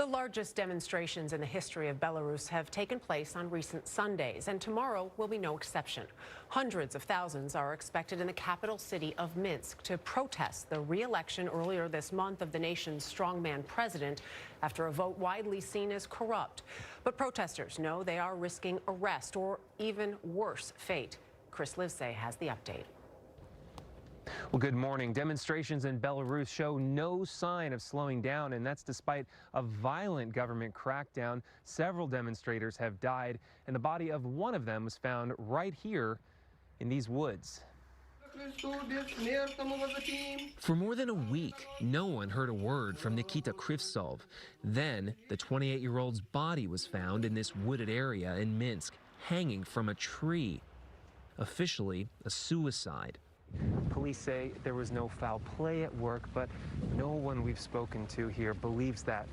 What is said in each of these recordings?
The largest demonstrations in the history of Belarus have taken place on recent Sundays, and tomorrow will be no exception. Hundreds of thousands are expected in the capital city of Minsk to protest the re-election earlier this month of the nation's strongman president after a vote widely seen as corrupt. But protesters know they are risking arrest or even worse fate. Chris Livesay has the update. Well, good morning. Demonstrations in Belarus show no sign of slowing down, and that's despite a violent government crackdown. Several demonstrators have died, and the body of one of them was found right here in these woods. For more than a week, no one heard a word from Nikita Krivtsov. Then, the 28-year-old's body was found in this wooded area in Minsk, hanging from a tree. Officially, a suicide. Police say there was no foul play at work, but no one we've spoken to here believes that.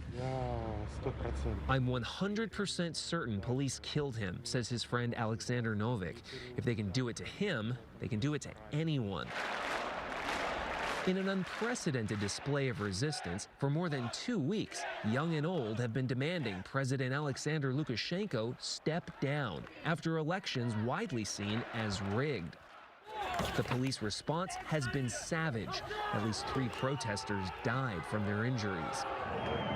I'm 100% certain police killed him, says his friend Alexander Novik. If they can do it to him, they can do it to anyone. In an unprecedented display of resistance, for more than 2 weeks, young and old have been demanding President Alexander Lukashenko step down after elections widely seen as rigged. The police response has been savage. At least 3 protesters died from their injuries.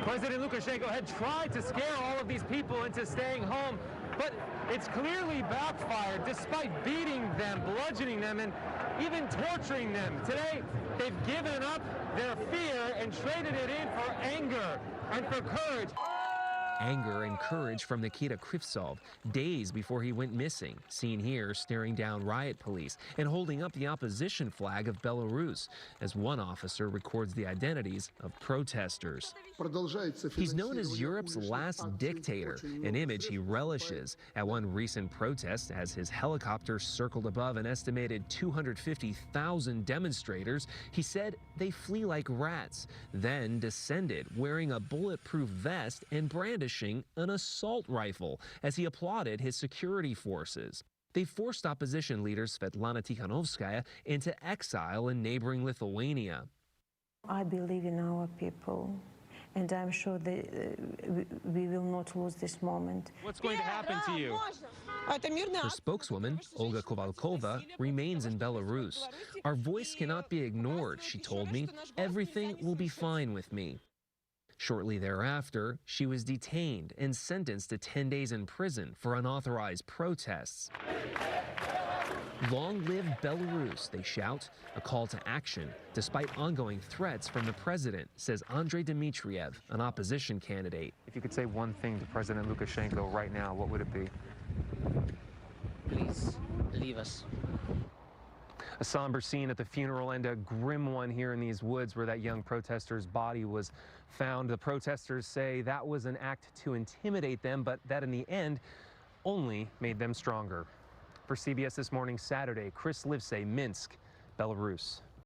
President Lukashenko had tried to scare all of these people into staying home, but it's clearly backfired despite beating them, bludgeoning them, and even torturing them. Today, they've given up their fear and traded it in for anger and for courage. Anger and courage from Nikita Krivtsov, days before he went missing, seen here staring down riot police and holding up the opposition flag of Belarus, as one officer records the identities of protesters. He's known as Europe's last dictator, an image he relishes. At one recent protest, as his helicopter circled above an estimated 250,000 demonstrators, he said they flee like rats, then descended wearing a bulletproof vest and brandishing an assault rifle as he applauded his security forces. They forced opposition leader Svetlana Tikhanovskaya into exile in neighboring Lithuania. I believe in our people, and I'm sure that we will not lose this moment. What's going to happen to you? Her spokeswoman, Olga Kovalkova, remains in Belarus. Our voice cannot be ignored, she told me. Everything will be fine with me. Shortly thereafter, she was detained and sentenced to 10 days in prison for unauthorized protests. Long live Belarus, they shout, a call to action, despite ongoing threats from the president, says Andrei Dmitriev, an opposition candidate. If you could say one thing to President Lukashenko right now, what would it be? Please, leave us. A somber scene at the funeral and a grim one here in these woods where that young protester's body was found. The protesters say that was an act to intimidate them, but that in the end only made them stronger. For CBS This Morning Saturday, Chris Livesay, Minsk, Belarus.